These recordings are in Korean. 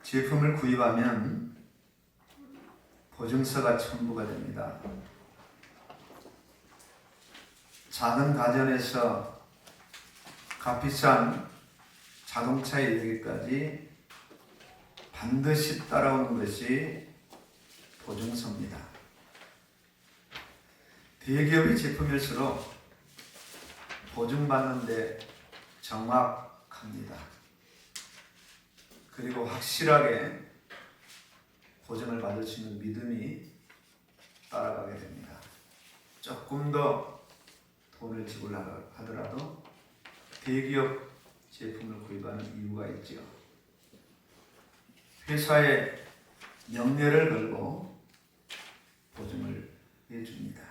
제품을 구입하면 보증서가 첨부가 됩니다. 작은 가전에서 값비싼 자동차에 이르기까지 반드시 따라오는 것이 보증서입니다. 대기업의 제품일수록 보증받는 데 정확합니다. 그리고 확실하게 보증을 받을 수 있는 믿음이 따라가게 됩니다. 조금 더 돈을 지불하더라도 대기업 제품을 구입하는 이유가 있죠. 회사에 명예를 걸고 보증을 해줍니다.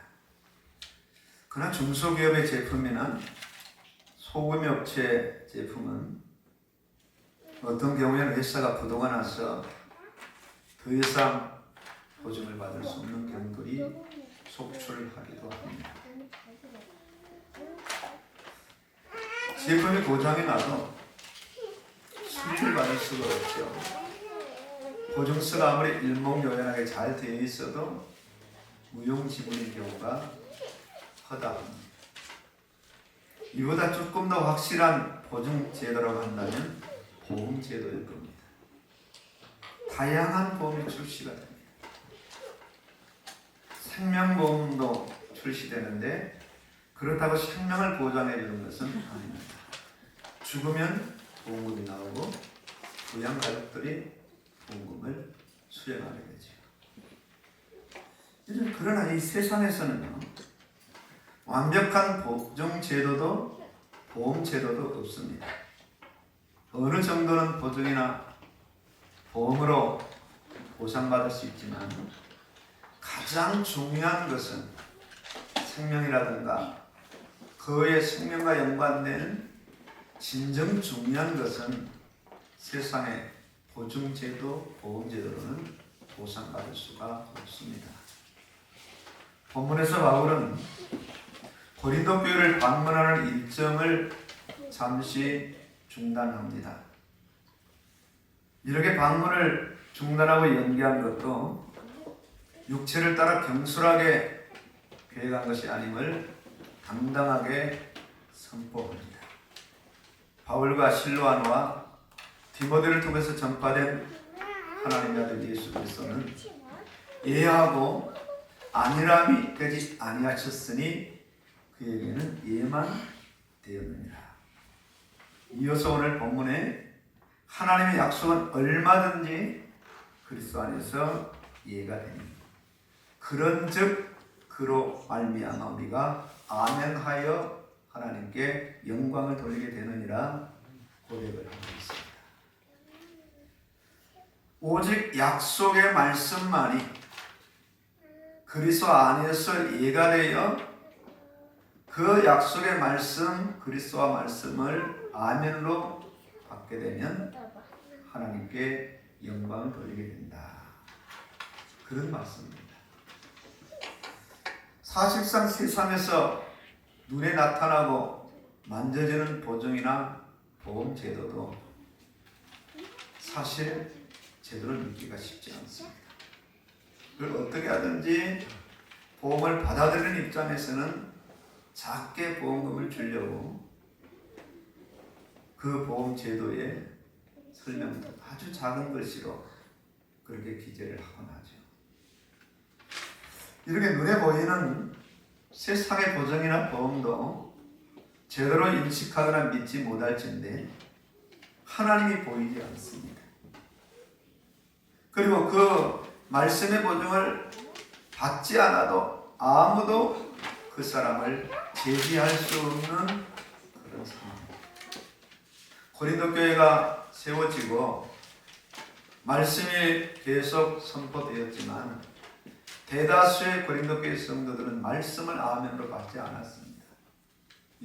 그러나 중소기업의 제품이나 소규모 업체 제품은 어떤 경우에는 회사가 부도가 나서 더 이상 보증을 받을 수 없는 경우들이 속출하기도 합니다. 제품이 고장이 나도 수리를 받을 수가 없죠. 보증서가 아무리 일목요연하게 잘 되어 있어도 무용지물인 경우가 허다합니다. 이보다 조금 더 확실한 보증 제도라고 한다면 보험 제도일 겁니다. 다양한 보험이 출시가 됩니다. 생명보험도 출시되는데 그렇다고 생명을 보장해 주는 것은 아닙니다. 죽으면 보험금이 나오고 부양 가족들이 보험금을 수령하게 되죠. 그러나 이 세상에서는요, 완벽한 보증 제도도 보험 제도도 없습니다. 어느 정도는 보증이나 보험으로 보상받을 수 있지만 가장 중요한 것은 생명이라든가 그의 생명과 연관된 진정 중요한 것은 세상의 보증제도, 보험제도로는 보상받을 수가 없습니다. 본문에서 바울은 고린도 교회를 방문하는 일정을 잠시 중단합니다. 이렇게 방문을 중단하고 연기한 것도 육체를 따라 경솔하게 계획한 것이 아님을 당당하게 선포합니다. 바울과 실로아노와 디모데를 통해서 전파된 하나님의 아들 예수 그리스도는 예하고 안일함이 되지 아니하셨으니 그에게는 예만 되었느니라. 이어서 오늘 본문에 하나님의 약속은 얼마든지 그리스도 안에서 예가 됩니다. 그런즉 그로 말미암아 우리가 아멘하여 하나님께 영광을 돌리게 되느니라 고백을 하고 있습니다. 오직 약속의 말씀만이 그리스도 안에서 예가 되어 그 약속의 말씀, 그리스도와 말씀을 아멘으로 받게 되면 하나님께 영광을 돌리게 된다. 그런 말씀입니다. 사실상 세상에서 눈에 나타나고 만져지는 보증이나 보험 제도도 사실 제대로 믿기가 쉽지 않습니다. 그걸 어떻게 하든지 보험을 받아들이는 입장에서는 작게 보험금을 주려고 그 보험 제도의 설명도 아주 작은 글씨로 그렇게 기재를 하곤 하죠. 이렇게 눈에 보이는 세상의 보증이나 보험도 제대로 인식하거나 믿지 못할진데 하나님이 보이지 않습니다. 그리고 그 말씀의 보증을 받지 않아도 아무도 그 사람을 제지할 수 없는 그런 상황입니다. 고린도 교회가 세워지고 말씀이 계속 선포되었지만 대다수의 고린도 교회 성도들은 말씀을 아멘으로 받지 않았습니다.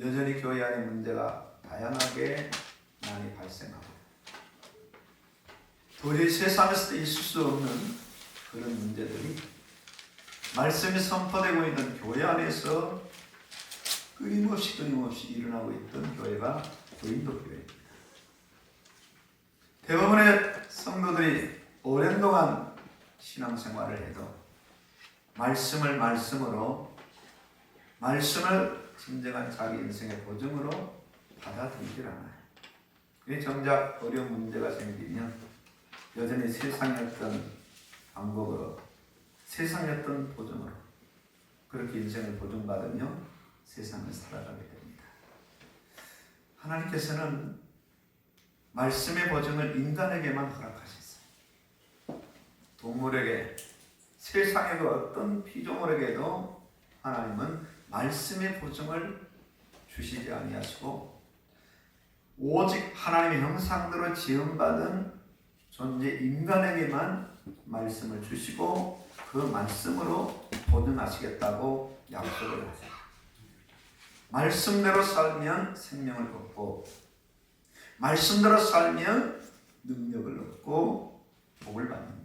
여전히 교회 안에 문제가 다양하게 많이 발생하고 도저히 세상에서 있을 수 없는 그런 문제들이 말씀이 선포되고 있는 교회 안에서 끊임없이 일어나고 있던 교회가 고린도 교회입니다. 대부분의 성도들이 신앙생활을 해도 말씀을 말씀으로, 말씀을 진정한 자기 인생의 보증으로 받아들이질 않아요. 그게 정작 어려운 문제가 생기면 여전히 세상의 어떤 방법으로, 세상의 어떤 보증으로 그렇게 인생을 보증받으며 세상을 살아가게 됩니다. 하나님께서는 말씀의 보증을 인간에게만 허락하셨어요. 동물에게, 세상의 그 어떤 피조물에게도 하나님은 말씀의 보증을 주시지 아니하시고 오직 하나님의 형상대로 지음받은 존재 인간에게만 말씀을 주시고 그 말씀으로 보증하시겠다고 약속을 하세요. 말씀대로 살면 생명을 얻고, 말씀대로 살면 능력을 얻고 복을 받는다.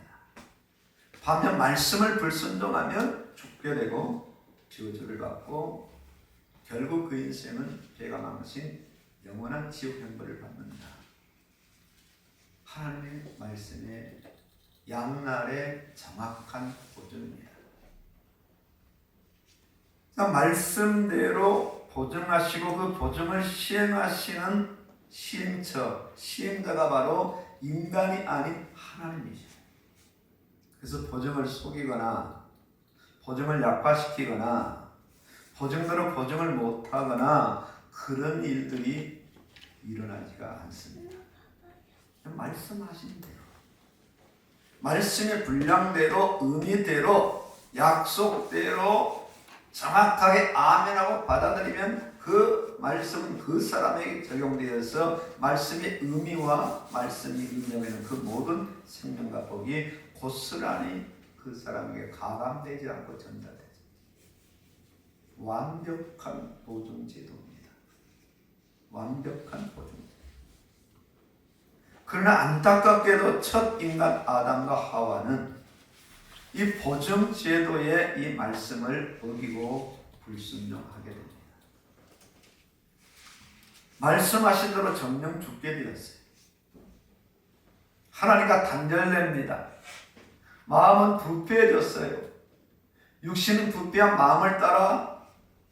반면 말씀을 불순종하면 죽게 되고 저주를 받고 결국 그 인생은 죄가 많으신 영원한 지옥 형벌을 받는다. 하나님의 말씀의 양날의 정확한 보증입니다. 말씀대로 보증하시고 그 보증을 시행하시는 시행자가 바로 인간이 아닌 하나님이죠. 그래서 보증을 속이거나 보증을 약화시키거나 보증대로 보증을 못하거나 그런 일들이 일어나지가 않습니다. 말씀하신 대로, 말씀의 분량대로, 의미대로, 약속대로 정확하게 아멘하고 받아들이면 그 말씀은 그 사람에게 적용되어서 말씀의 의미와 말씀이 의미하는 그 모든 생명과 복이 고스란히 그 사람에게 가감되지 않고 전달되죠. 완벽한 보증제도입니다. 완벽한 보증제도. 그러나 안타깝게도 첫 인간 아담과 하와는 이 보증제도의 이 말씀을 어기고 불순종하게 됩니다. 말씀하신 대로 정령 죽게 되었어요. 하나님과 단절됩니다. 마음은 부패해졌어요. 육신은 부패한 마음을 따라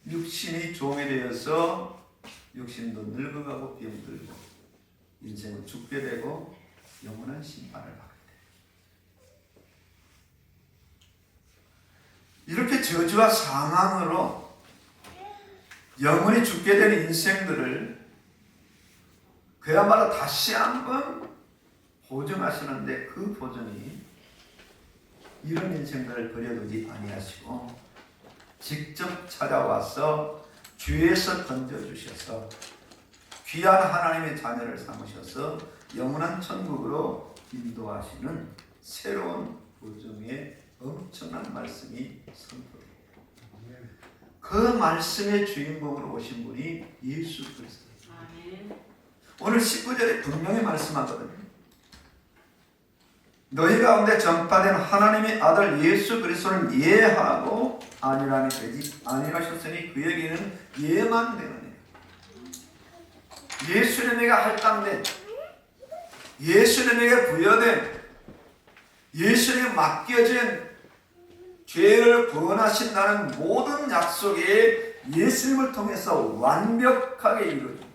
육신이 종이 되어서 육신도 늙어가고 병들고 인생은 죽게 되고 영원한 심판을 받게 돼요. 이렇게 저주와 사망으로 영원히 죽게 되는 인생들을 그야말로 다시 한번 보증하시는데 그 보증이 이런 인생들을 버려두지 아니하시고 직접 찾아와서 죄에서 건져주셔서 귀한 하나님의 자녀를 삼으셔서 영원한 천국으로 인도하시는 새로운 보증의 엄청난 말씀이 선포됩니다. 그 말씀의 주인공으로 오신 분이 예수 그리스도입니다. 오늘 19절에 분명히 말씀하거든요. 너희 가운데 전파된 하나님의 아들 예수 그리스도를 예하고 아니라니 되지 아니하셨으니 그에게는 예만 되느니라. 예수님에게 할당된, 예수님에게 부여된, 예수님에게 맡겨진 죄를 구원하신다는 모든 약속이 예수님을 통해서 완벽하게 이루어집니다.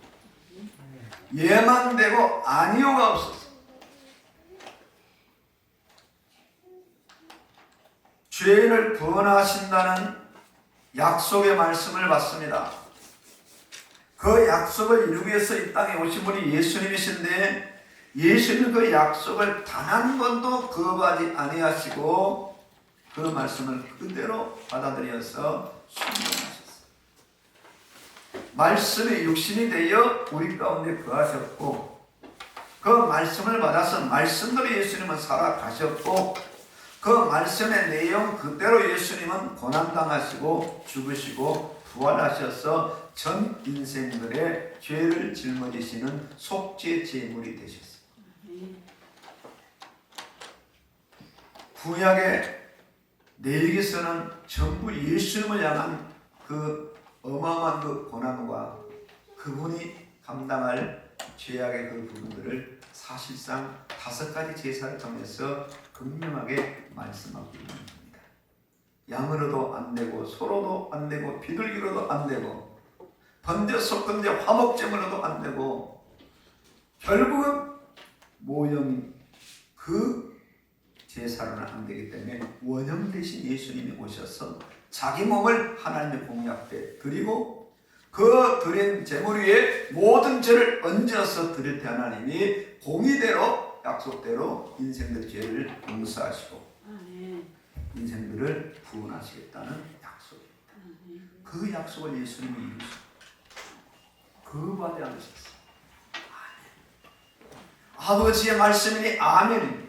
예만 되고 아니오가 없었어요. 죄인을 구원하신다는 약속의 말씀을 받습니다. 그 약속을 이루기 위해서 이 땅에 오신 분이 예수님이신데 예수님은 그 약속을 단 한 번도 거부하지 아니하시고 그 말씀을 그대로 받아들여서 순종하셨어요. 말씀이 육신이 되어 우리 가운데 거하셨고 그 말씀을 받아서 말씀대로 예수님은 살아가셨고 그 말씀의 내용 그대로 예수님은 고난당하시고 죽으시고 부활하셔서 전 인생들의 죄를 짊어지시는 속죄 제물이 되셨습니다. 구약의 레위기서는 전부 예수님을 향한 그 어마어마한 그 고난과 그분이 감당할 죄악의 그 부분들을 사실상 5가지 제사를 통해서 극명하게 말씀하고 있는 겁니다. 양으로도 안 되고 소로도 안 되고 비둘기로도 안 되고 번제 속건제 화목제물로도 안 되고 결국은 모형인 그 제사로는 안 되기 때문에 원형 대신 예수님이 오셔서 자기 몸을 하나님의 공약대 드리고 그 드린 제물 위에 모든 죄를 얹어서 드릴 때 하나님이 공의대로 약속대로 인생들의 죄를 용서하시고 인생들을 구원하시겠다는 약속입니다. 그 약속을 예수님이 이루셨고 그 바에 앉으셨어요. 아멘. 아버지의 말씀이니 아멘입니다.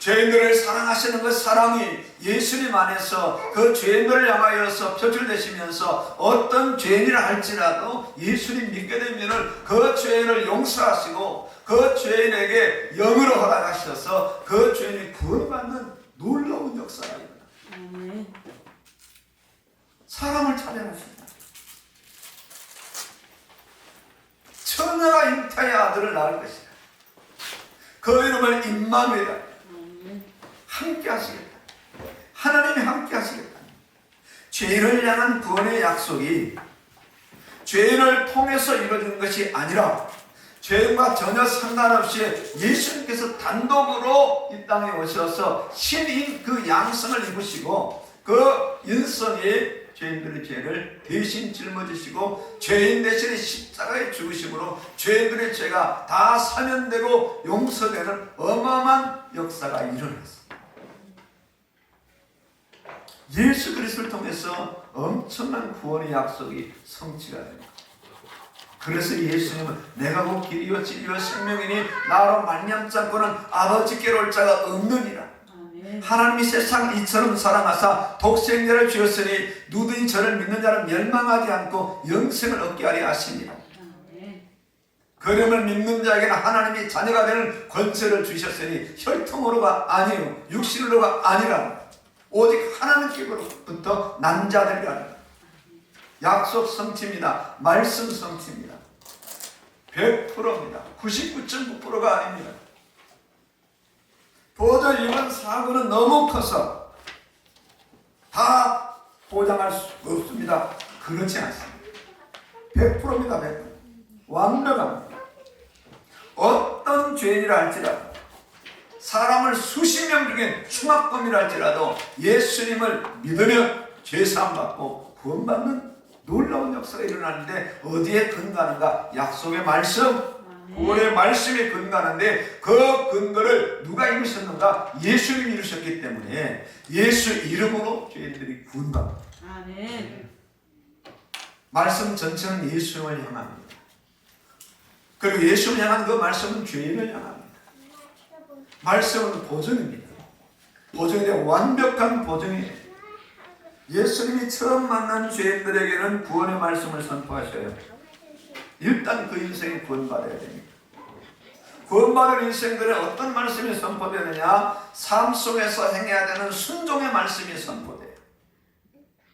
죄인들을 사랑하시는 그 사랑이 예수님 안에서 그 죄인들을 향하여서 표출되시면서 어떤 죄인이라 할지라도 예수님 믿게 되면 그 죄인을 용서하시고 그 죄인에게 영으로 허락하셔서 그 죄인이 구원받는 놀라운 역사가 일어납니다. 사람을 찬양하십니다. 처녀가 잉타의 아들을 낳을 것이다. 그 이름을 임마누엘이라 함께 하시겠다. 하나님이 함께 하시겠다. 죄인을 향한 구원의 약속이 죄인을 통해서 이루어지는 것이 아니라 죄인과 전혀 상관없이 예수님께서 단독으로 이 땅에 오셔서 신인 그 양성을 입으시고 그 인성이 죄인들의 죄를 대신 짊어지시고 죄인 대신에 십자가에 죽으심으로 죄인들의 죄가 다 사면되고 용서되는 어마어마한 역사가 일어났습니다. 예수 그리스도를 통해서 엄청난 구원의 약속이 성취가 됩니다. 그래서 예수님은 내가 곧 길이요 진리요 생명이니 나로 말미암지 않고는 아버지께로 올 자가 없느니라. 하나님이 세상을 이처럼 사랑하사 독생자를 주었으니 누구든지 저를 믿는 자는 멸망하지 않고 영생을 얻게 하려 하십니다. 그 이름을 믿는 자에게는 하나님이 자녀가 되는 권세를 주셨으니 혈통으로가 아니요 육신으로가 아니라 오직 하나님께로부터 난 자들이라. 약속 성취입니다. 말씀 성취입니다. 100%입니다. 99.9%가 아닙니다. 도저히 이번 사고는 너무 커서 다 보장할 수 없습니다. 그렇지 않습니다. 100%입니다. 100%. 완벽합니다. 어떤 죄인이라 할지라도 사람을 수십 명 중에 흉악범이라 할지라도 예수님을 믿으면 죄사함받고 구원받는 놀라운 역사가 일어나는데 어디에 근거하는가? 약속의 말씀, 구원의 말씀에 근거하는데 그 근거를 누가 이루셨는가? 예수님이 이루셨기 때문에 예수 이름으로 죄인들이 구원받습니다. 말씀 전체는 예수님을 향합니다. 그리고 예수님을 향한 그 말씀은 죄인을 향합니다. 말씀은 보증입니다. 보증에 대한 완벽한 보증이에요. 예수님이 처음 만난 죄인들에게는 구원의 말씀을 선포하셔요. 일단 그 인생이 구원받아야 됩니다. 구원받은 인생들은 어떤 말씀이 선포되느냐? 삶 속에서 행해야 되는 순종의 말씀이 선포돼요.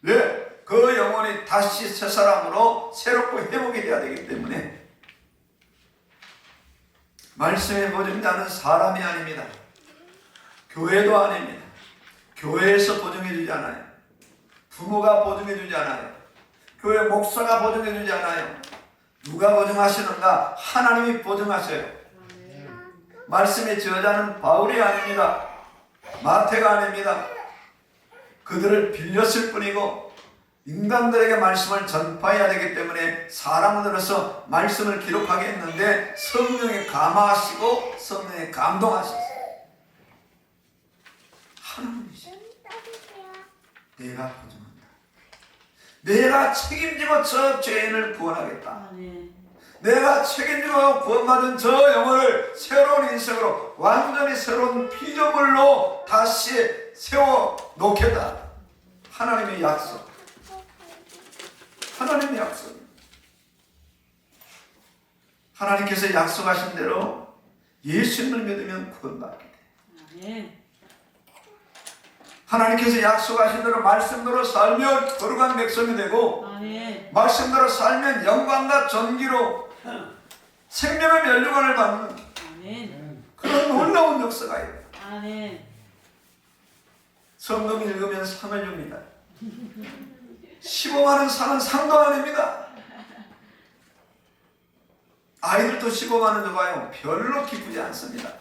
왜? 그 영혼이 다시 새 사람으로 새롭고 회복이 되어야 되기 때문에 말씀의 보증자는 사람이 아닙니다. 교회도 아닙니다. 교회에서 보증해주지 않아요. 부모가 보증해주지 않아요. 교회 목사가 보증해주지 않아요. 누가 보증하시는가? 하나님이 보증하셔요. 말씀의 저자는 바울이 아닙니다. 마태가 아닙니다. 그들을 빌렸을 뿐이고 인간들에게 말씀을 전파해야 되기 때문에 사람으로서 말씀을 기록하게 했는데 성령에 감화하시고 성령에 감동하셨어요. 하나님이시죠. 내가 보증한다. 내가 책임지고 저 죄인을 구원하겠다. 내가 책임지고 구원받은 저 영혼을 새로운 인생으로 완전히 새로운 피조물로 다시 세워놓겠다. 하나님의 약속. 하나님의 약속. 하나님께서 약속하신 대로 예수님을 믿으면 구원받게 돼. 하나님께서 약속하신 대로 말씀대로 살면 거룩한 백성이 되고 말씀대로 살면 영광과 존귀로 생명의 면류관을 받는 아멘. 그런 놀라운 역사가 있다. 아멘. 성경 읽으면 상을 줍니다. 15만 원 상은 상도 아닙니다. 아이들도 15만 원 줘봐요. 별로 기쁘지 않습니다.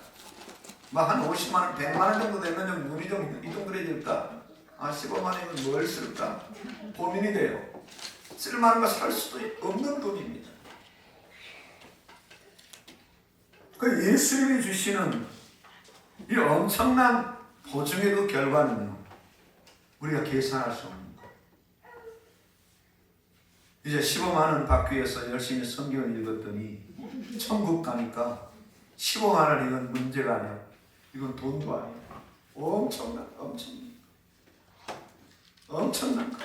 뭐 한 50만 원, 100만 원 정도 되면 좀 눈이 좀 이동그래질까? 아, 15만 원이면 뭘 쓸까? 고민이 돼요. 쓸만한 거 살 수도 없는 돈입니다. 그 예수님이 주시는 이 엄청난 보증의 그 결과는요, 우리가 계산할 수 없는 거예요. 이제 15만 원 받기 위해서 열심히 성경을 읽었더니 천국 가니까 15만 원 이건 문제가 아니야. 이건 돈도 아니야. 엄청난 것.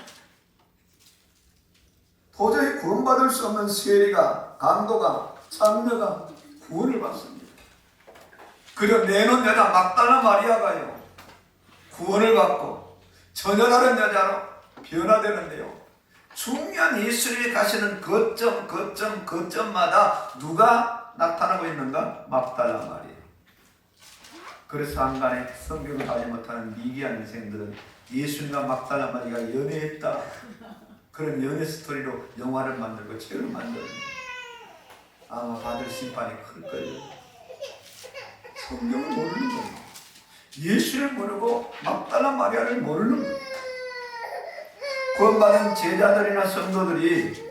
도저히 구원받을 수 없는 세리가, 강도가, 장녀가 구원을 받습니다. 그려 내놓은 여자 막달라 마리아가요, 구원을 받고 전혀 다른 여자로 변화되는데요. 중요한 예수님이 가시는 거점마다 누가 나타나고 있는가? 막달라 마리아. 그래서 한간에 성경을 하지 못하는 미개한 인생들은 예수님과 막달라 마리아가 연애했다, 그런 연애 스토리로 영화를 만들고 책을 만듭니다. 아마 받을 심판이 클 거예요. 성경을 모르는 거예요. 예수를 모르고 막달라 마리아를 모르는 거예요. 구원받은 제자들이나 성도들이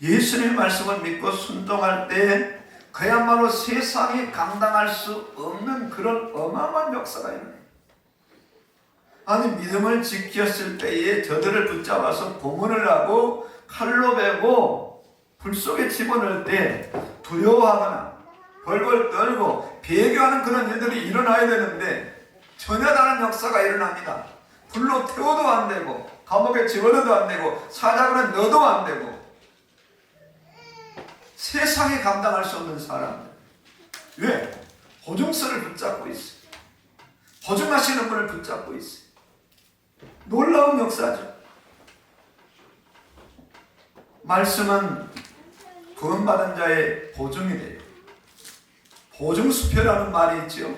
예수님의 말씀을 믿고 순종할 때 그야말로 세상이 감당할 수 없는 그런 어마어마한 역사가 일어나요. 아니, 믿음을 지켰을 때에 저들을 붙잡아서 고문을 하고 칼로 베고 불 속에 집어넣을 때 두려워하거나 벌벌 떨고 배교하는 그런 일들이 일어나야 되는데 전혀 다른 역사가 일어납니다. 불로 태워도 안 되고 감옥에 집어넣어도 안 되고 사자굴에 넣어도 안 되고, 세상에 감당할 수 없는 사람들. 왜? 보증서를 붙잡고 있어요. 보증하시는 분을 붙잡고 있어요. 놀라운 역사죠. 말씀은 구원받은 자의 보증이 돼요. 보증수표라는 말이 있죠.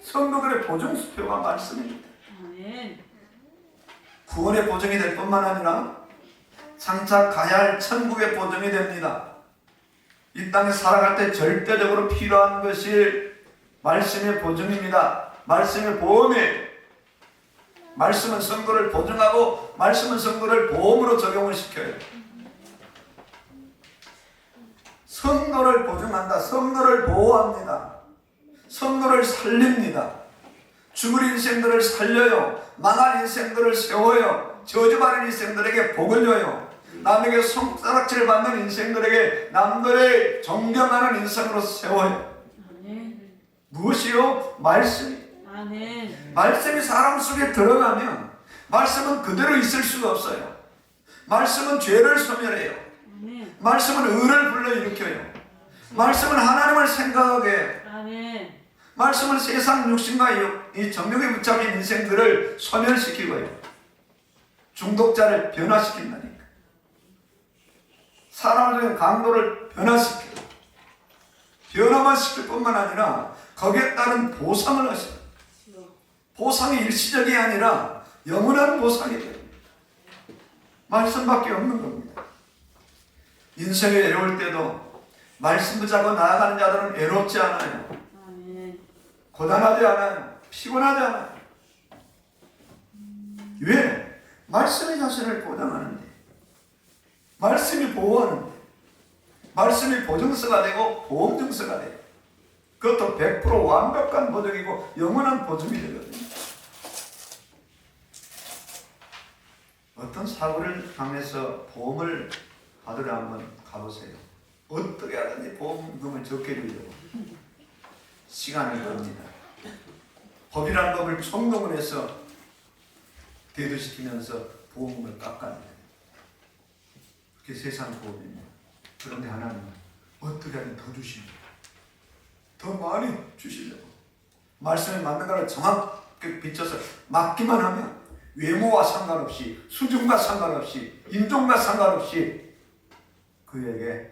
성도들의 보증수표가 말씀입니다. 아멘. 구원의 보증이 될 뿐만 아니라 장차 가야 할 천국의 보증이 됩니다. 이 땅에 살아갈 때 절대적으로 필요한 것이 말씀의 보증입니다. 말씀의 보험이에요. 말씀은 선거를 보증하고 말씀은 선거를 보험으로 적용을 시켜요. 선거를 보증한다. 선거를 보호합니다. 선거를 살립니다. 죽을 인생들을 살려요. 망할 인생들을 세워요. 저주받은 인생들에게 복을 줘요. 남에게 손가락질 받는 인생들에게 남들의 존경하는 인생으로 세워요. 아멘. 무엇이요? 말씀이. 아멘. 말씀이 사람 속에 들어가면 말씀은 그대로 있을 수가 없어요. 말씀은 죄를 소멸해요. 아멘. 말씀은 의를 불러일으켜요. 말씀은 하나님을 생각하게 해요. 아멘. 말씀은 세상 육신과 이 정욕에 붙잡힌 인생들을 소멸시키고요, 중독자를 변화시킨다니까. 사람들의 강도를 변화시켜요. 변화만 시킬 뿐만 아니라 거기에 따른 보상을 하셔요. 보상이 일시적이 아니라 영원한 보상이 돼요. 말씀밖에 없는 겁니다. 인생에 외로울 때도 말씀 붙잡고 나아가는 자들은 외롭지 않아요. 아멘. 고단하지 않아요. 피곤하지 않아요. 왜? 말씀이 자신을 보장하는데, 말씀이 보호하는데, 말씀이 보증서가 되고 보험증서가 돼요. 그것도 100% 완벽한 보증이고 영원한 보증이 되거든요. 어떤 사고를 당해서 보험을 받으러 한번 가보세요. 어떻게 하든지 보험금을 적게 주려고 시간을 겁니다. 법이라는 법을 총동원 해서 대두시키면서 보험금을 깎아내요. 그게 세상 보험입니다. 그런데 하나님은 어떻게 하든 더 주십니다. 더 많이 주시려고 말씀에 맞는 것을 정확하게 비춰서 맡기만 하면 외모와 상관없이, 수준과 상관없이, 인종과 상관없이 그에게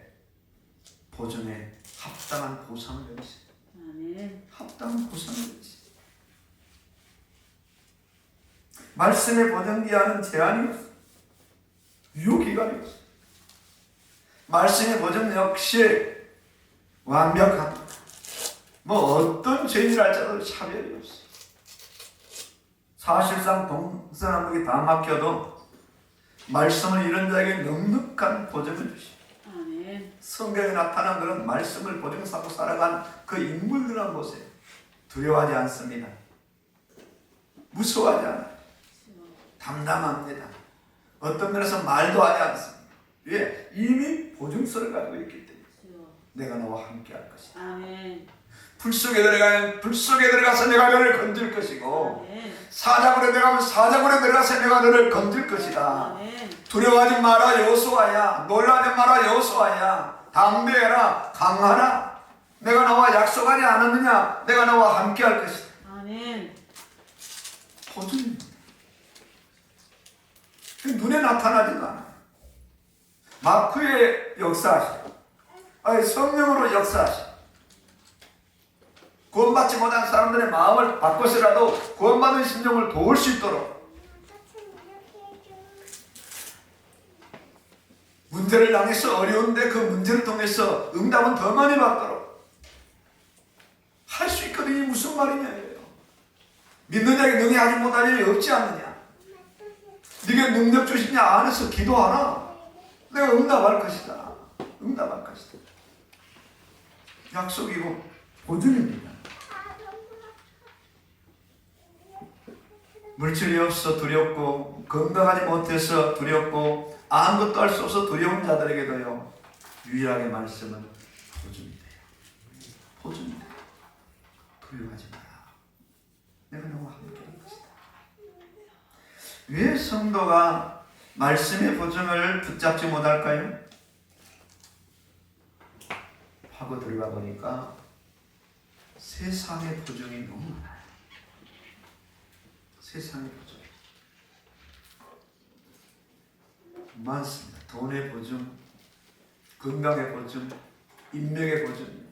보증의 합당한 보상을 내리시. 아멘. 합당한 보상을 내리시. 말씀의 보증기한은 제한이 없어. 유효기간이 없어. 말씀의 보증 역시 완벽합니다. 뭐 어떤 죄인을 할지라도 차별이 없어. 사실상 동서남북이 다 막혀도 말씀을 잃은 자에게 넉넉한 보증을 주시오. 아멘. 성경에 나타난 그런 말씀을 보증 삼고 살아간 그 인물들을 보세요. 두려워하지 않습니다. 무서워하지 않아요. 담담합니다. 어떤 면에서 말도 하지 않습니다. 왜? 이미 보증서를 가지고 있기 때문에 내가 너와 함께 할 것이다. 아멘. 불 속에 들어가면 불 속에 들어가서 내가 너를 건질 것이고 아멘. 사자굴에 들어가면 사자굴에 들어가서 내가 너를 건질 것이다. 아멘. 두려워하지 마라 여호수아야. 놀라지 마라 여호수아야. 담대해라 강하라. 내가 너와 약속하지 않았느냐. 내가 너와 함께 할 것이다. 아멘. 보증입니다. 눈에 나타나지도 않아요. 마크의 역사하시고 성령으로 역사하시고 구원받지 못한 사람들의 마음을 바꿔서라도 구원받은 심령을 도울 수 있도록 문제를 당해서 어려운데 그 문제를 통해서 응답은 더 많이 받도록 할 수 있거든요. 무슨 말이냐. 믿는 자에게 능히 하지 못할 일이 없지 않느냐. 네게 능력 주시냐 안에서 기도하라. 내가 응답할 것이다. 응답할 것이다. 약속이고 보증입니다. 물질이 없어 두렵고 건강하지 못해서 두렵고 아무것도 할 수 없어 두려운 자들에게도요 유일하게 말씀은 보증이 돼요. 보증이 돼요. 두려워하지 마라. 내가 너와 함께 할 것이다. 왜 성도가 말씀의 보증을 붙잡지 못할까요? 하고 들어가 보니까 세상의 보증이 너무 많아요. 세상의 보증 많습니다. 돈의 보증, 건강의 보증, 인맥의 보증.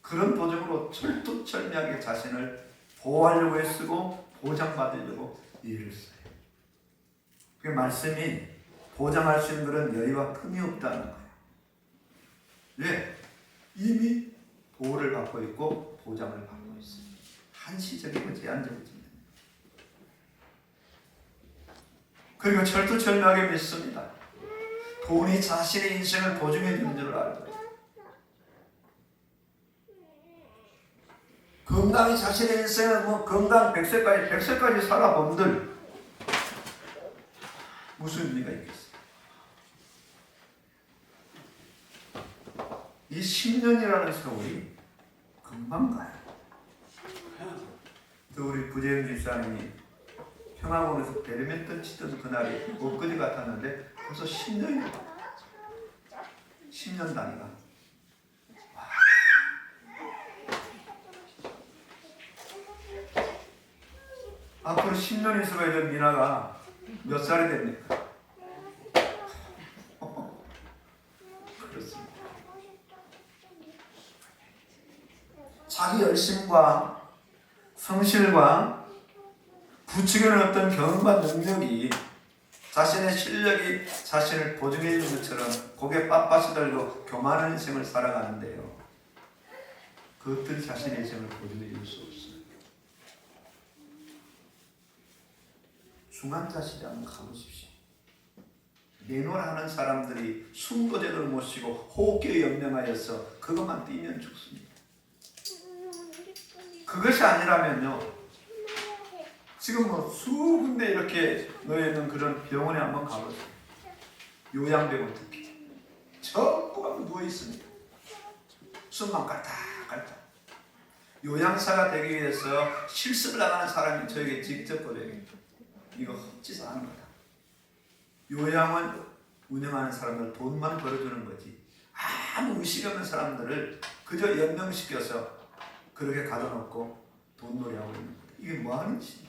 그런 보증으로 철두철미하게 자신을 보호하려고 애쓰고 보장받으려고 일을 써요. 그 말씀이 보장할 수 있는 그런 여유와 틈이 없다는 거예요. 왜? 이미 보호를 받고 있고 보장을 받고 있어요. 한시적이고 제한적이죠. 그리고 철두철미하게 믿습니다. 돈이 자신의 인생을 보증해 주는 줄 알고 건강이 자신의 인생을 건강 100세까지 살아본들 무슨 의미가 있겠어요? 이 10년이라는 세월이 금방 가요. 또 우리 부재영 집사님이 평화원에서 배드민턴 치던 그날이 엊그제 같았는데 벌써 10년이 가요. 10년 단위가. 앞으로 10년 있어야 될 미나가 몇 살이 됩니까? 그렇습니다. 자기 열심과 성실과 부추기는 어떤 경험과 능력이 자신의 실력이 자신을 보증해 주는 것처럼 고개 빳빳이 들고 교만한 인생을 살아가는데요. 그것들이 자신의 인생을 보증해 줄 수 없어요. 중환자실에 한번 가보십시오. 내노라는 사람들이 숨거제도를 모시고 호흡기에 연명하여서 그것만 뛰면 죽습니다. 그것이 아니라면요. 지금 수 군데 이렇게 놓여있는 그런 병원에 한번 가보세요. 요양병원 특히. 전부가 누워있습니다. 숨만 깔딱깔딱. 요양사가 되기 위해서 실습을 나가는 사람이 저에게 직접 보내요. 이거 헛짓 하는 거다. 요양원 운영하는 사람들 돈만 벌어주는 거지. 아무 의식 없는 사람들을 그저 연명시켜서 그렇게 가둬놓고 돈놀이하고 있는 거다. 이게 뭐 하는 짓이야?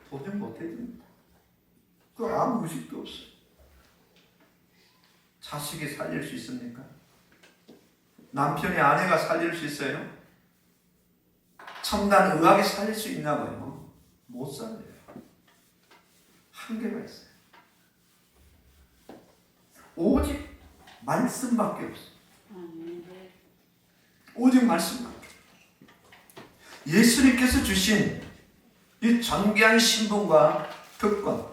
보증 못 해줍니다. 그 아무 의식도 없어요. 자식이 살릴 수 있습니까? 남편이 아내가 살릴 수 있어요? 첨단 의학이 살릴 수 있냐고요? 못 살려요. 한계가 있어요. 오직 말씀밖에 없어요. 아멘. 오직 말씀밖에. 예수님께서 주신 이 존귀한 신분과 특권,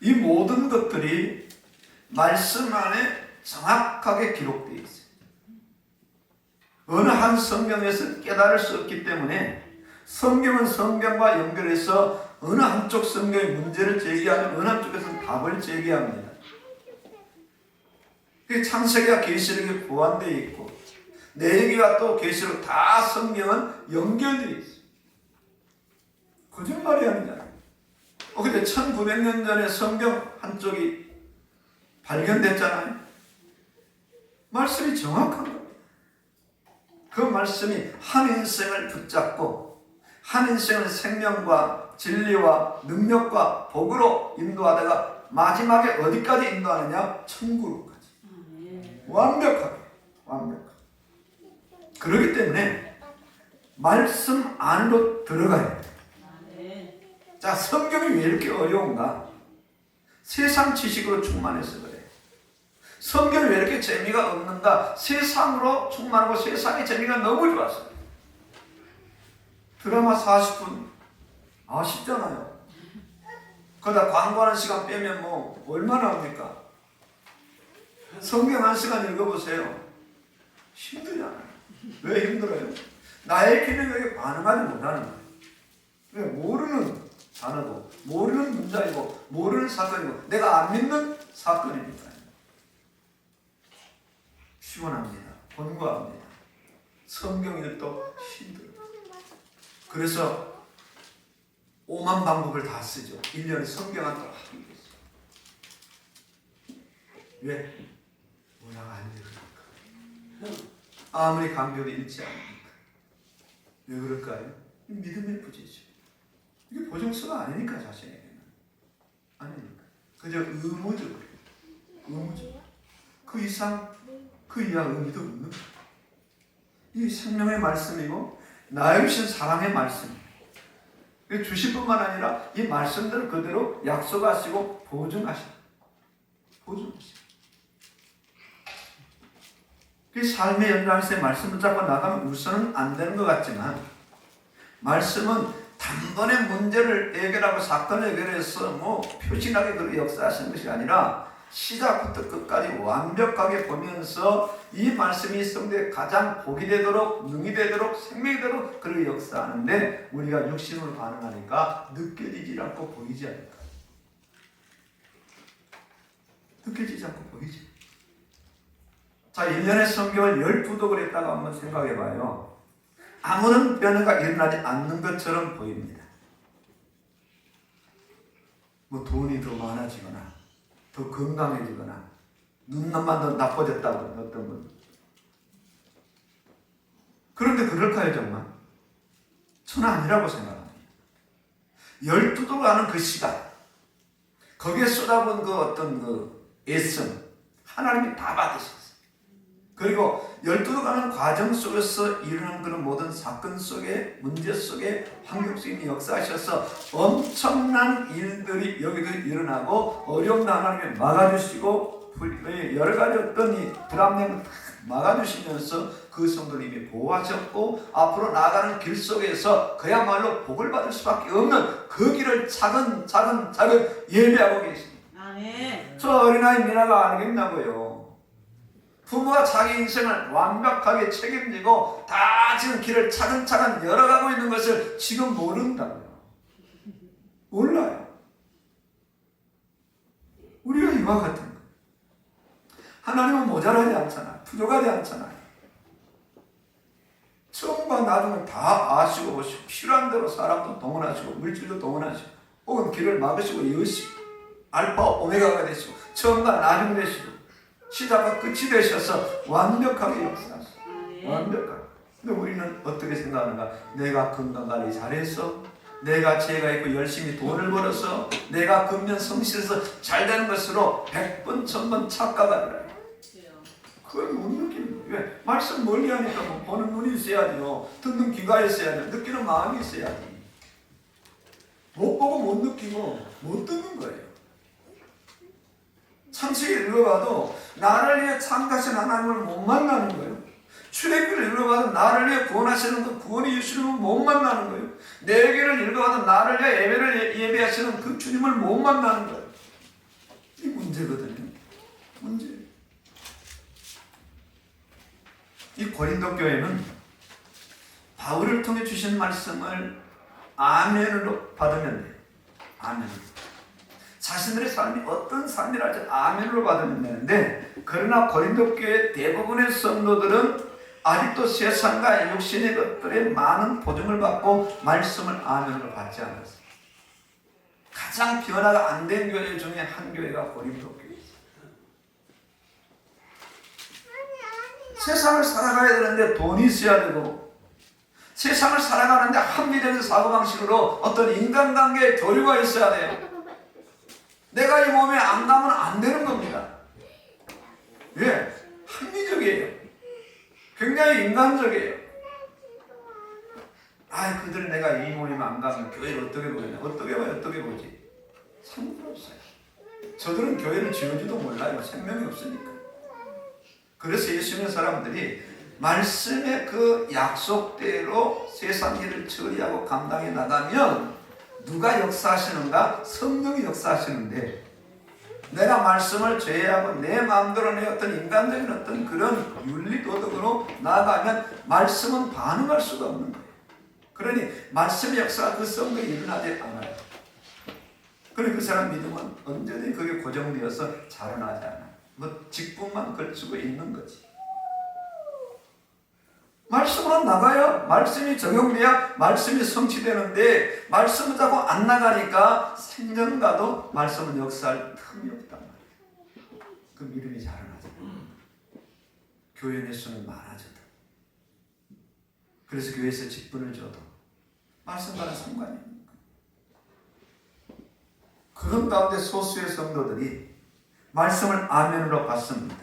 이 모든 것들이 말씀 안에 정확하게 기록되어 있어요. 어느 한 성경에서 깨달을 수 없기 때문에 성경은 성경과 연결해서 어느 한쪽 성경의 문제를 제기하면 어느 한쪽에서는 답을 제기합니다. 창세기와 계시록이 보완되어 있고 내기와 또 계시록 다 성경은 연결되어 있어요. 거짓말이 아니잖아요. 근데 1900년 전에 성경 한쪽이 발견됐잖아요. 말씀이 정확한 겁니다. 그 말씀이 한 인생을 붙잡고 한 인생을 생명과 진리와 능력과 복으로 인도하다가 마지막에 어디까지 인도하느냐? 천국으로까지. 완벽하게. 그렇기 때문에 말씀 안으로 들어가야 돼요. 자, 성경이 왜 이렇게 어려운가? 세상 지식으로 충만해서 그래요. 성경이 왜 이렇게 재미가 없는가? 세상으로 충만하고 세상의 재미가 너무 좋았어요. 드라마 40분 아쉽잖아요. 거기다 광고하는 시간 빼면 뭐 얼마나 합니까? 성경 한 시간 읽어보세요. 힘들잖아요. 왜 힘들어요? 나의 기능에 반응하지 못하는 거예요. 왜? 모르는 단어고 모르는 문장이고 모르는 사건이고 내가 안 믿는 사건이니까 피곤합니다. 권고합니다. 성경 읽도 힘들어요. 그래서 오만 방법을 다 쓰죠. 1년에 성경 한 권 하기 위해서. 왜? 문화가 안 되니까. 아무리 강조도 읽지 않으니까. 왜 그럴까요? 믿음의 부재죠. 이게 보증서가 아니니까 자신에게는. 아니니까. 그저 의무적으로. 그 이상, 그 이하 의미도 없는 거예요. 이 생명의 말씀이고 나의 주신 사랑의 말씀이에요. 주실 뿐만 아니라 이 말씀들을 그대로 약속하시고 보증하시고. 그 삶의 연장에서 말씀을 잡고 나가면 우선은 안 되는 것 같지만 말씀은 단번에 문제를 해결하고 사건을 해결해서 뭐 표신하게 그렇게 역사하시는 것이 아니라 시작부터 끝까지 완벽하게 보면서 이 말씀이 성도에 가장 복이 되도록 능이 되도록 생명이 되도록 그렇게 역사하는데 우리가 육신으로 반응하니까 느껴지지 않고 보이지 않을까. 느껴지지 않고 보이지. 자, 1년의 성경을 12독을 했다가 한번 생각해봐요. 아무런 변화가 일어나지 않는 것처럼 보입니다. 뭐 돈이 더 많아지거나 더 건강해지거나 눈만 더 나빠졌다고 어떤 분. 그런데 그럴까요 정말? 저는 아니라고 생각합니다. 12독을 하는 그 시간 거기에 쏟아본 그 어떤 그 애씀 하나님이 다 받으셨어요. 그리고 12독 하는 과정 속에서 일어나는 그런 모든 사건 속에 문제 속에 환경 속에 역사하셔서 엄청난 일들이 여기도 일어나고 어려운 하나님이 막아주시고 여러 가지 어떤 이 불합리함을 막아주시면서 그 성도를 이미 보호하셨고 앞으로 나아가는 길 속에서 그야말로 복을 받을 수밖에 없는 그 길을 차근차근 예배하고 계십니다. 아멘. 저 어린아이 미나가 알겠냐고요. 부모가 자기 인생을 완벽하게 책임지고 다 지금 길을 차근차근 열어가고 있는 것을 지금 모른다고요. 몰라요. 우리가 이와 같은 거. 하나님은 모자라지 않잖아. 부족하지 않잖아요. 처음과 나중을 다 아시고 필요한 대로 사람도 동원하시고 물질도 동원하시고 혹은 길을 막으시고 여시고 알파 오메가가 되시고 처음과 나중 되시고 시작과 끝이 되셔서 완벽하게 역사하시고 완벽하게. 근데 우리는 어떻게 생각하는가? 내가 건강관리 잘해서 내가 죄가 있고 열심히 돈을 벌어서 내가 금년 성실해서 잘 되는 것으로 100번 1000번 착각하더라. 그건 못 느낍니다. 왜? 말씀 멀리 하니까 뭐 보는 눈이 있어야죠. 듣는 귀가 있어야죠. 느끼는 마음이 있어야지. 못 보고 못 느끼고 못 듣는 거예요. 창세기 읽어봐도 나를 위해 창조하신 하나님을 못 만나는 거예요. 출애굽기를 읽어봐도 나를 위해 구원하시는 그 구원이 예수님을 못 만나는 거예요. 레위기를 읽어봐도 나를 위해 예배를 예배하시는 그 주님을 못 만나는 거예요. 이 문제거든요. 문제. 이 고린도 교회는 바울을 통해 주신 말씀을 아멘으로 받으면 돼요. 아멘으로. 자신들의 삶이 어떤 삶이랄지 아멘으로 받으면 되는데, 그러나 고린도 교회 대부분의 성도들은 아직도 세상과 육신의 것들에 많은 보증을 받고 말씀을 아멘으로 받지 않았어요. 가장 변화가 안 된 교회 중에 한 교회가 고린도 교회예요. 세상을 살아가야 되는데 돈이 있어야 되고, 세상을 살아가는데 합리적인 사고방식으로 어떤 인간관계의 교류가 있어야 돼요. 내가 이 몸에 안 가면 안 되는 겁니다. 예, 합리적이에요. 굉장히 인간적이에요. 그들은 내가 이 모임에 안 가면 교회를 어떻게 보냐? 어떻게 봐요? 어떻게 보지? 상관없어요. 저들은 교회를 지어지도 몰라요. 생명이 없으니까. 그래서 예수 믿는 사람들이 말씀의 그 약속대로 세상 일을 처리하고 감당해 나가면 누가 역사하시는가? 성령이 역사하시는데, 내가 말씀을 제외하고 내 마음대로 내 어떤 인간적인 어떤 그런 윤리도덕으로 나아가면 말씀은 반응할 수가 없는 거예요. 그러니 말씀의 역사가 그 성령에 일어나지 않아요. 그러니 그 사람 믿음은 언제든지 그게 고정되어서 자라나지 않아요. 뭐 직분만 걸치고 있는 거지. 말씀으로 나가야 말씀이 적용돼야 말씀이 성취되는데, 말씀은 자꾸 안 나가니까 생전가도 말씀은 역사할 틈이 없단 말이에요. 그 믿음이 자라나죠. 교회 내 수는 많아져도, 그래서 교회에서 직분을 줘도 말씀과는 상관이 없는 거예요. 그런 가운데 소수의 성도들이 말씀을 아멘으로 받습니다.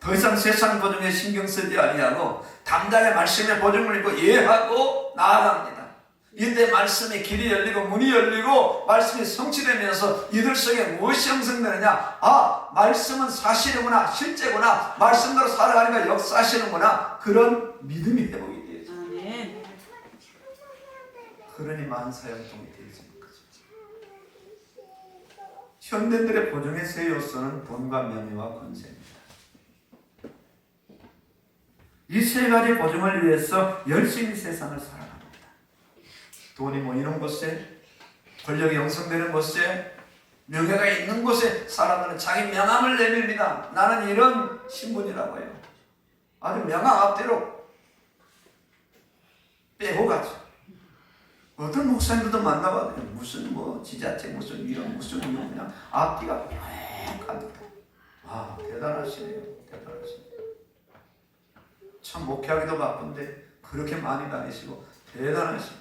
더 이상 세상 보증에 신경 쓰지 아니하고 당장의 말씀의 보증을 입고 예하고 나아갑니다. 이때 말씀의 길이 열리고 문이 열리고 말씀이 성취되면서 이들 속에 무엇이 형성되느냐? 말씀은 사실이구나, 실제구나, 말씀대로 살아가니까 역사하시는구나, 그런 믿음이 회복이 되죠. 아멘. 그러니 만사형통이 되지. 현대인들의 보증의 세 요소는 돈과 명예와 권세입니다. 이 세 가지 보증을 위해서 열심히 세상을 살아갑니다. 돈이 모이는 곳에, 권력이 형성되는 곳에, 명예가 있는 곳에 사람들은 자기 명함을 내밉니다. 나는 이런 신분이라고 해요. 아주 명함 앞뒤로 빼고 가죠. 어떤 목사님들도 만나봐도 무슨 지자체 무슨 이런 무슨 그냥 앞뒤가 빽합니다. 대단하시네요. 대단하시네요. 참 목회하기도 바쁜데 그렇게 많이 다니시고 대단하시네요.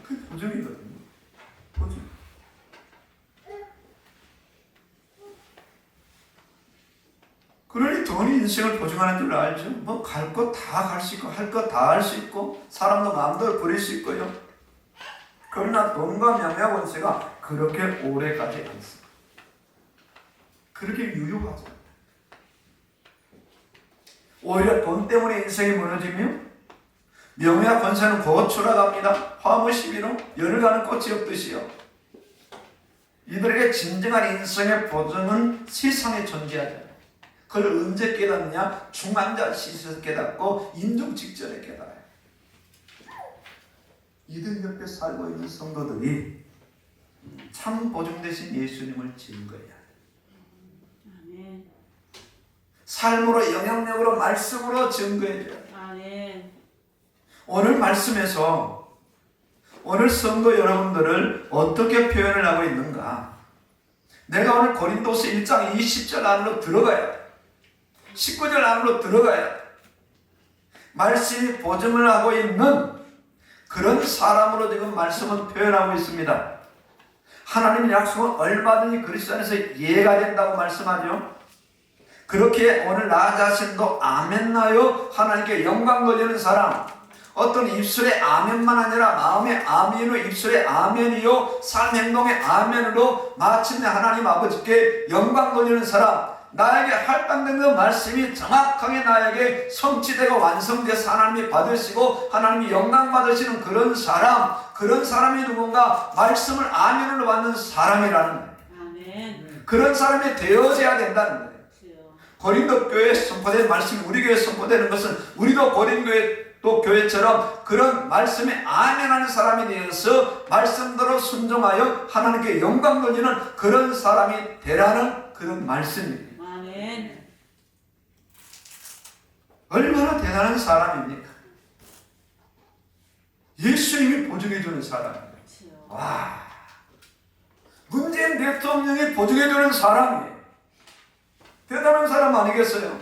그게 보증이거든요. 보증. 그러니 돈이 인생을 보증하는 줄 알죠. 갈 것 다 갈 수 있고 할 것 다 할 수 있고 사람도 마음대로 부릴 수 있고요. 그러나 돈과 명예와 권세가 그렇게 오래 가지 않습니다. 그렇게 유효하지 않아요. 오히려 돈 때문에 인생이 무너지며 명예와 권세는 곧 추락합니다. 화무 시비로 열을 가는 꽃이 없듯이요. 이들에게 진정한 인생의 보증은 세상에 존재하지 않아요. 그걸 언제 깨닫느냐? 중환자 시에서 깨닫고 임종 직전에 깨달아요. 이들 옆에 살고 있는 성도들이 참 보증 되신 예수님을 증거해야 해요. 삶으로, 영향력으로, 말씀으로 증거해줘야 돼요. 오늘 말씀에서 오늘 성도 여러분들을 어떻게 표현을 하고 있는가? 내가 오늘 고린도서 1장 20절 안으로 들어가야 돼. 19절 안으로 들어가야 돼. 말씀이 보증을 하고 있는 그런 사람으로 지금 말씀은 표현하고 있습니다. 하나님의 약속은 얼마든지 그리스도 안에서 이해가 된다고 말씀하죠. 그렇게 오늘 나 자신도 아멘나요? 하나님께 영광 돌리는 사람, 어떤 입술의 아멘만 아니라 마음의 아멘으로 입술의 아멘이요 삶 행동의 아멘으로 마침내 하나님 아버지께 영광 돌리는 사람, 나에게 할당된 그 말씀이 정확하게 나에게 성취되고 완성돼서 하나님이 받으시고 하나님이 영광 받으시는 그런 사람, 그런 사람이 누군가 말씀을 아멘으로 받는 사람이라는 거예요. 아멘. 그런 사람이 되어져야 된다는 거예요. 그렇지요. 고린도 교회에 선포된 말씀이 우리 교회에 선포되는 것은 우리도 고린도 교회처럼 그런 말씀에 아멘하는 사람이 되어서 말씀대로 순종하여 하나님께 영광 돌리는 그런 사람이 되라는 그런 말씀입니다. 아멘. 얼마나 대단한 사람입니까? 예수님이 보증해주는 사람이에요. 그렇지요. 와, 문재인 대통령이 보증해주는 사람이에요. 대단한 사람 아니겠어요?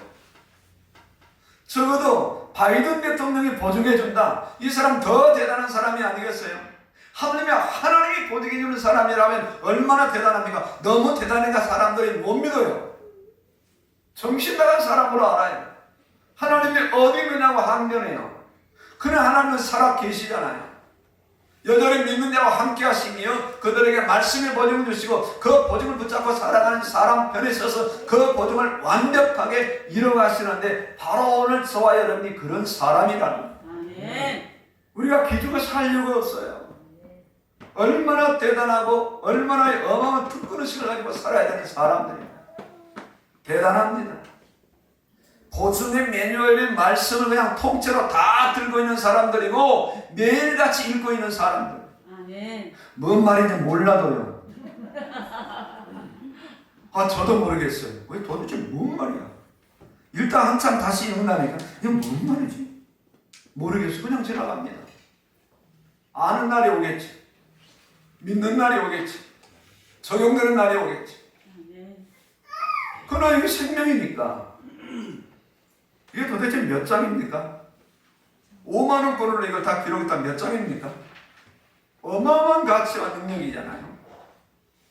적어도 바이든 대통령이 보증해준다. 이 사람 더 대단한 사람이 아니겠어요? 하나님이 보증해주는 사람이라면 얼마나 대단합니까? 너무 대단하니까 사람들이 못 믿어요. 정신 나간 사람으로 알아요. 하나님이 어디 믿냐고 항변해요. 그냥 하나님은 살아 계시잖아요. 여전히 믿는 자와 함께 하시며 그들에게 말씀의 보증을 주시고 그 보증을 붙잡고 살아가는 사람 편에 서서 그 보증을 완벽하게 이뤄가시는데 바로 오늘 저와 여러분이 그런 사람이라는 거예요. 아멘. 우리가 기죽어 살 이유가 없어요. 얼마나 대단하고 얼마나 어마어마한 특권의식을 가지고 살아야 되는 사람들입니다. 대단합니다. 고수님 매뉴얼의 말씀을 그냥 통째로 다 들고 있는 사람들이고 매일같이 읽고 있는 사람들. 아멘. 뭔 말인지 몰라도요. 저도 모르겠어요. 왜 도대체 뭔 말이야? 일단 한참 다시 읽는다니까 이게 뭔 말이지? 모르겠어. 그냥 지나갑니다. 아는 날이 오겠지. 믿는 날이 오겠지. 적용되는 날이 오겠지. 아멘. 그러나 이게 생명이니까 이게 도대체 몇 장입니까? 5만 원권으로 이걸 다 기록했다 몇 장입니까? 어마어마한 가치와 능력이잖아요.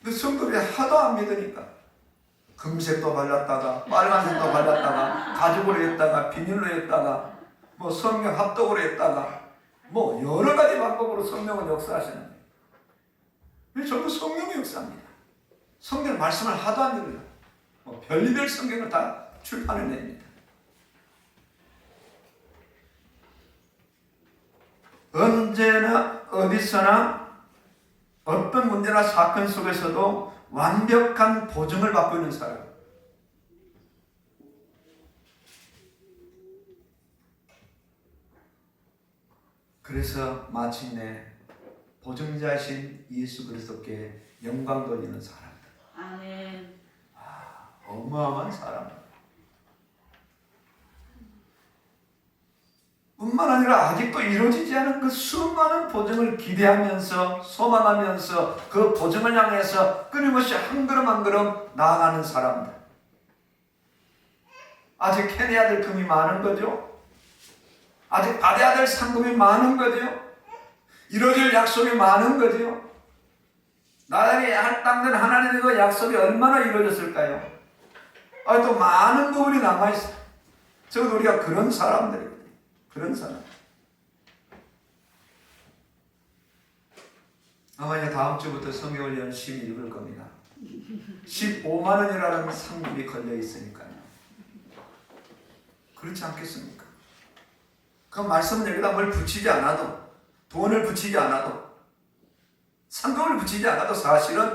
근데 성도들이 하도 안 믿으니까 금색도 발랐다가 빨간색도 발랐다가 가죽으로 했다가 비닐로 했다가 뭐 성경 합독으로 했다가 뭐 여러 가지 방법으로 성령은 역사하시는데 이게 전부 성령의 역사입니다. 성경 말씀을 하도 안 믿어요. 뭐 별의별 성경을 다 출판을 냅니다. 언제나 어디서나 어떤 문제나 사건 속에서도 완벽한 보증을 받고 있는 사람. 그래서 마침내 보증자신 예수 그리스도께 영광 돌리는 사람들. 아멘. 어마어마한 사람. 뿐만 아니라 아직도 이루어지지 않은 그 수많은 보증을 기대하면서 소망하면서 그 보증을 향해서 끊임없이 한 걸음 한 걸음 나아가는 사람들. 아직 캐내야 될 금이 많은 거죠. 아직 받아야 될 상금이 많은 거죠. 이루어질 약속이 많은 거죠. 나에게 할당된 하나님의 그 약속이 얼마나 이루어졌을까요? 또 많은 부분이 남아있어요. 적어도 우리가 그런 사람들이에요. 그런 사람. 아마 이제 다음 주부터 성경을 열심히 읽을 겁니다. 15만 원이라는 상금이 걸려 있으니까요. 그렇지 않겠습니까? 그 말씀은 여기다 뭘 붙이지 않아도, 돈을 붙이지 않아도, 상금을 붙이지 않아도 사실은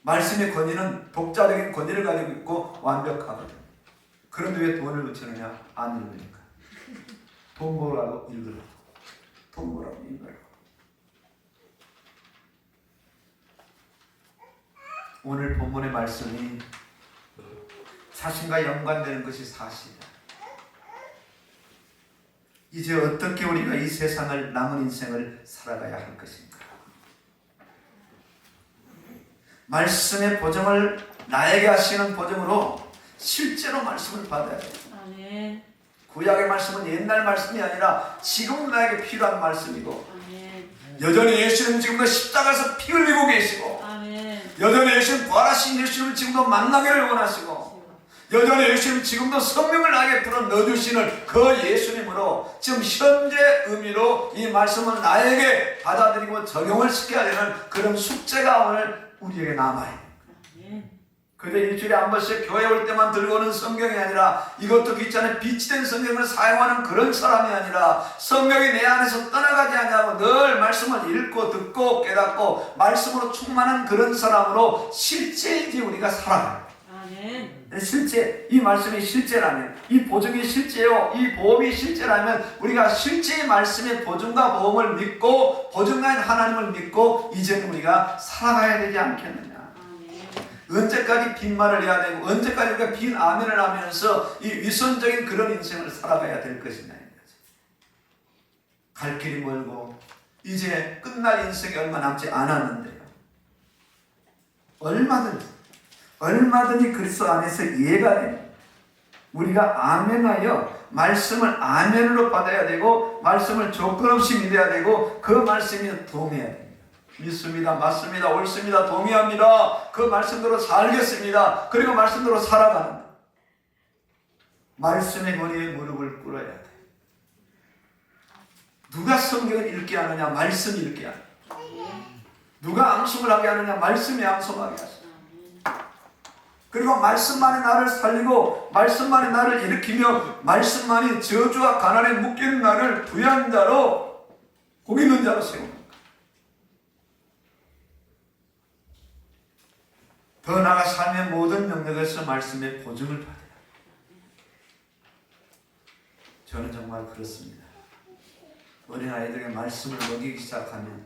말씀의 권위는 독자적인 권위를 가지고 있고 완벽하거든요. 그런데 왜 돈을 붙이느냐? 안 읽으니까. 돈 벌라고 읽으라고. 돈 벌라고 읽으라고. 오늘 본문의 말씀이 자신과 연관되는 것이 사실이다. 이제 어떻게 우리가 이 세상을 남은 인생을 살아가야 할 것인가? 말씀의 보증을 나에게 하시는 보증으로 실제로 말씀을 받아야 돼요. 아멘. 구약의 말씀은 옛날 말씀이 아니라 지금 나에게 필요한 말씀이고 아멘. 여전히 예수님 지금도 십자가에서 피 흘리고 계시고 아멘. 여전히 예수님 부활하신 예수님을 지금도 만나기를 원하시고 여전히 예수님 지금도 성령을 나에게 불어 넣어주시는 그 예수님으로 지금 현재 의미로 이 말씀을 나에게 받아들이고 적용을 시켜야 되는 그런 숙제가 오늘 우리에게 남아요. 아멘. 그런데 일주일에 한 번씩 교회 올 때만 들고 오는 성경이 아니라 이것도 귀찮은 빛이 된 성경을 사용하는 그런 사람이 아니라 성경이 내 안에서 떠나가지 않냐고 늘 말씀을 읽고 듣고 깨닫고 말씀으로 충만한 그런 사람으로 실제인지 우리가 살아가요. 아멘. 실제, 이 말씀이 실제라면, 이 보증이 실제요, 이 보험이 실제라면 우리가 실제의 말씀의 보증과 보험을 믿고 보증가인 하나님을 믿고 이제는 우리가 살아가야 되지 않겠느냐. 아멘. 언제까지 빈말을 해야 되고 언제까지 우리가 빈 아멘을 하면서 이 위선적인 그런 인생을 살아가야 될 것이냐. 갈 길이 멀고 이제 끝날 인생이 얼마 남지 않았는데요. 얼마든지 그리스도 안에서 이해가 됩니다. 우리가 아멘하여 말씀을 아멘으로 받아야 되고 말씀을 조건 없이 믿어야 되고 그 말씀이 동의해야 됩니다. 믿습니다. 맞습니다. 옳습니다. 동의합니다. 그 말씀대로 살겠습니다. 그리고 말씀대로 살아가는 말씀의 권위에 무릎을 꿇어야 돼. 누가 성경을 읽게 하느냐? 말씀이 읽게 하느냐? 누가 앙송을 하게 하느냐? 말씀이 앙송하게 하시느냐? 그리고 말씀만이 나를 살리고 말씀만이 나를 일으키며 말씀만이 저주와 가난에 묶인 나를 부유한 자로 복 있는 자로 세웁니다. 더 나아가 삶의 모든 영역에서 말씀의 보증을 받아요. 저는 정말 그렇습니다. 어린아이들에게 말씀을 먹이기 시작하면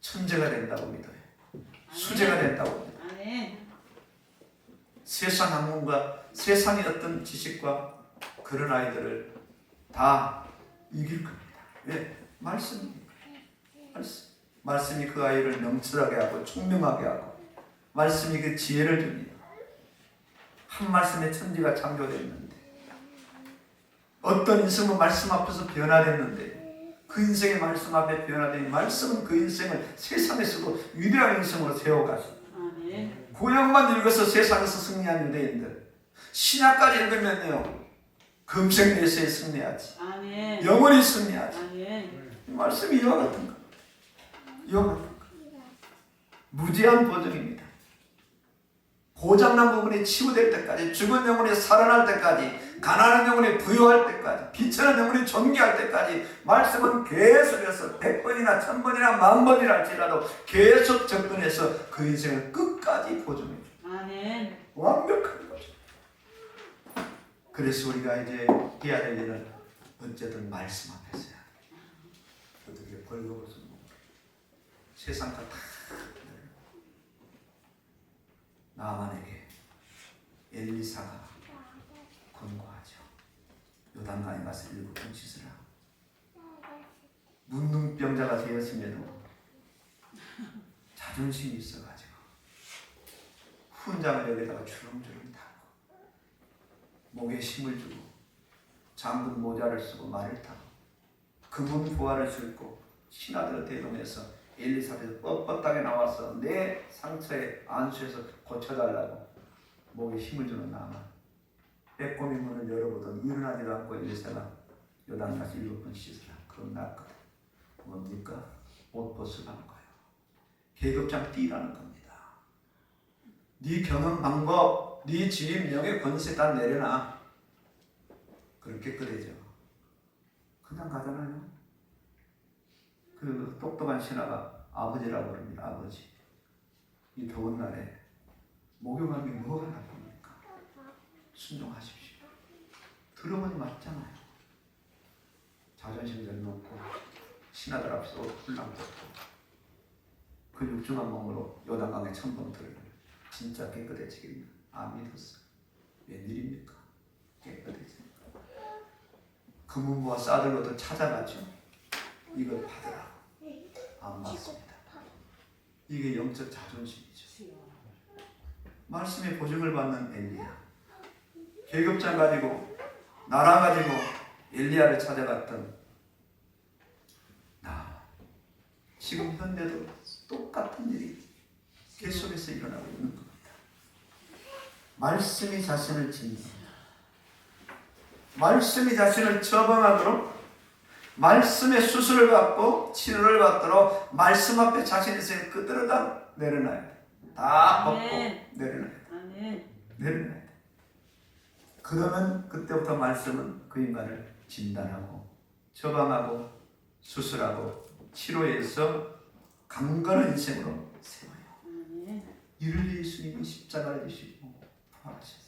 천재가 된다고 믿어요. 수재가 된다고 믿어요. 아멘. 세상 학문과 세상의 어떤 지식과 그런 아이들을 다 이길 겁니다. 왜? 말씀이니까. 말씀이 그 아이를 명철하게 하고 총명하게 하고 말씀이 그 지혜를 줍니다. 한 말씀에 천지가 창조됐는데 어떤 인생은 말씀 앞에서 변화됐는데 그 인생의 말씀 앞에 변화된 말씀은 그 인생을 세상에서도 위대한 인생으로 세워가십니다. 아멘. 구약만 읽어서 세상에서 승리한 유대인들 신약까지 읽으면요 금생 내세에 승리하지. 아멘. 영원히 승리하지. 아멘. 이 말씀이 이와 같은 겁니다. 이와 같은 겁니다. 무제한 보증입니다. 고장난 부분이 치유될 때까지, 죽은 영혼이 살아날 때까지, 가난한 영혼이 부유할 때까지, 비천한 영혼이 존귀할 때까지 말씀은 계속해서 100번이나 1000번이나 10,000번이라 할지라도 계속 접근해서 그 인생을 끝까지 보증해 줍니다. 아멘. 완벽한 거죠. 그래서 우리가 이제 해야 될 일은 어쨌든 말씀 앞에서 해야 돼요. 어떻게 벌거벗은 몸 세상 다 나만에게 엘리사가 권고하죠. 요단강에 가서 7번 씻으라. 문둥병자가 되었음에도 자존심이 있어가지고 훈장을 여기다가 주렁주렁 타고 목에 힘을 주고 장군 모자를 쓰고 말을 타고 그분 부하를 싣고 신하들을 대동해서 엘리사에서 뻣뻣하게 나와서 내 상처에 안수해서 고쳐달라고 목에 힘을 주는 나만 빼꼼히 문을 열어보더니 일어나지도 않고 엘리사가 요단가서 7번 씻으라. 그럼 낫거든. 뭡니까? 옷 벗으라는 거예요. 계급장 뛰라는 겁니다. 네 경험 방법, 네 지위 명예 권세 다 내려놔. 그렇게 끓이죠. 그냥 가잖아요. 그 똑똑한 신하가 아버지라고 그럽니다. 아버지. 이 더운 날에 목욕한 게 뭐가 나쁩니까? 순종하십시오. 들어보니 맞잖아요. 자존심 내려놓고 신하들 앞에서 훌랑 벗고 그 육중한 몸으로 요단강에 1000번 들을 진짜 깨끗해지겠나? 안 믿었어. 웬일입니까? 깨끗해지니까. 금은보와 쌀을 얻어 찾아가죠. 이걸 받으라. 안 받습니다. 이게 영적 자존심이죠. 말씀의 보증을 받는 엘리야. 계급장 가지고 나라 가지고 엘리야를 찾아갔던 나. 지금 현대도 똑같은 일이 계속해서 일어나고 있는 겁니다. 말씀이 자신을 진다. 말씀이 자신을 처방하도록, 말씀의 수술을 받고 치료를 받도록 말씀 앞에 자신의 인생을 그대로 다 내려놔야 돼. 다 벗고 내려놔야 돼. 아멘. 내려놔야 돼. 그러면 그때부터 말씀은 그 인간을 진단하고 처방하고 수술하고 치료해서 강건한 인생으로 세워요. 아멘. 이를 예수님이 십자가를 지시고 부활하셨어요.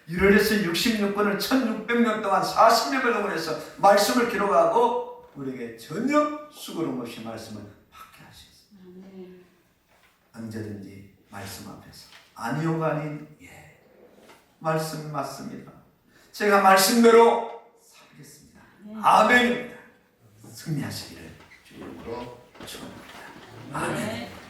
이를 위해서 66번을 1600년 동안 40년을 동원해서 말씀을 기록하고 우리에게 전혀 수고름 없이 말씀을 받게 하셨어요. 아멘. 언제든지 말씀 앞에서 아니오가 아닌 예, 말씀 맞습니다. 제가 말씀대로 살겠습니다. 아멘입니다. 승리하시기를 주님으로 축원합니다. 아멘.